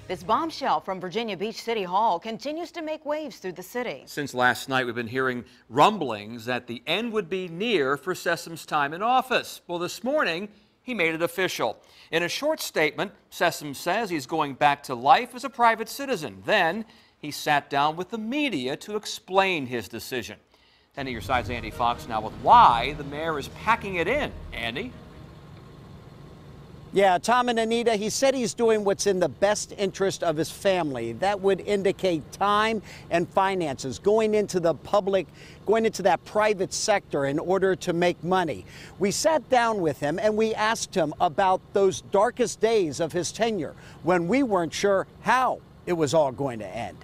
This bombshell from Virginia Beach City Hall continues to make waves through the city. Since last night, we've been hearing rumblings that the end would be near for Sessoms' time in office. Well, this morning, he made it official. In a short statement, Sessoms says he's going back to life as a private citizen. Then, he sat down with the media to explain his decision. 10 at your side's Andy Fox now with why the mayor is packing it in. Andy? Yeah, Tom and Anita, he said he's doing what's in the best interest of his family. That would indicate time and finances going into the public, going into that private sector in order to make money. We sat down with him and we asked him about those darkest days of his tenure when we weren't sure how it was all going to end.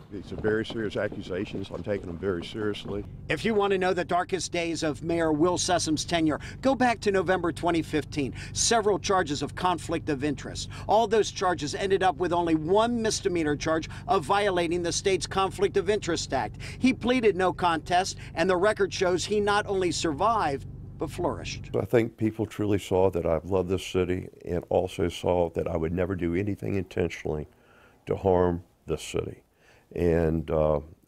These are very serious accusations. I'm taking them very seriously. If you want to know the darkest days of Mayor Will Sessoms' tenure, go back to November 2015. Several charges of conflict of interest. All those charges ended up with only one misdemeanor charge of violating the state's Conflict of Interest Act. He pleaded no contest, and the record shows he not only survived, but flourished. I think people truly saw that I love this city and also saw that I would never do anything intentionally to harm this city. And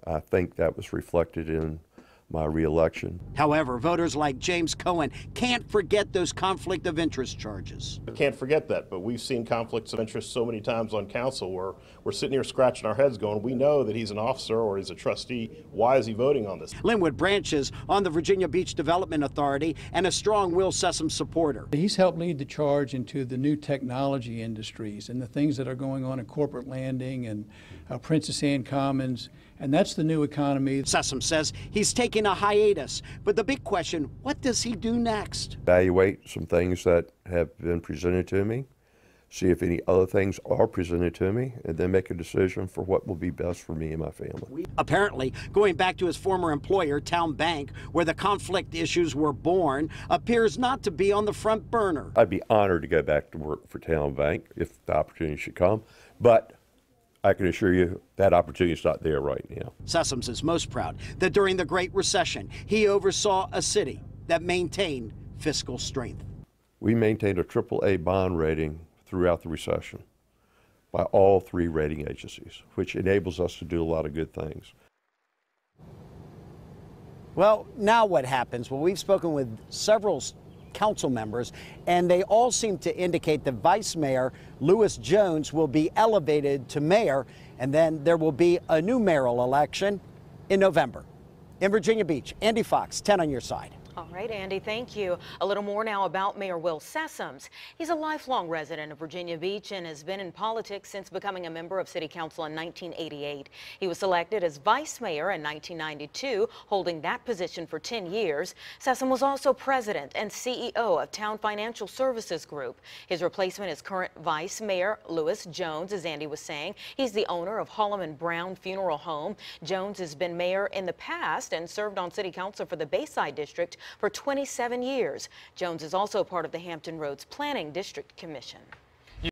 I think that was reflected in my reelection. However, voters like James Cohen can't forget those conflict of interest charges. I can't forget that, but we've seen conflicts of interest so many times on council where we're sitting here scratching our heads going, we know that he's an officer or he's a trustee. Why is he voting on this? Linwood Branch is on the Virginia Beach Development Authority and a strong Will Sessoms supporter. He's helped lead the charge into the new technology industries and the things that are going on in Corporate Landing and Princess Anne Commons, and that's the new economy. Sessoms says he's taking a hiatus, but the big question, what does he do next? Evaluate some things that have been presented to me, see if any other things are presented to me, and then make a decision for what will be best for me and my family. Apparently, going back to his former employer, Town Bank, where the conflict issues were born, appears not to be on the front burner. I'd be honored to go back to work for Town Bank if the opportunity should come, but I can assure you that opportunity is not there right now. Sessoms is most proud that during the Great Recession, he oversaw a city that maintained fiscal strength. We maintained a AAA bond rating throughout the recession by all three rating agencies, which enables us to do a lot of good things. Well, now what happens? Well, we've spoken with several council members, and they all seem to indicate that Vice Mayor Lewis Jones will be elevated to mayor, and then there will be a new mayoral election in November. In Virginia Beach, Andy Fox, 10 on your side. All right, Andy, thank you. A little more now about Mayor Will Sessoms. He's a lifelong resident of Virginia Beach and has been in politics since becoming a member of City Council in 1988. He was selected as vice mayor in 1992, holding that position for 10 years. Sessoms was also president and CEO of Town Financial Services Group. His replacement is current vice mayor Lewis Jones, as Andy was saying. He's the owner of Holloman Brown Funeral Home. Jones has been mayor in the past and served on City Council for the Bayside District for 27 years. Jones is also part of the Hampton Roads Planning District Commission.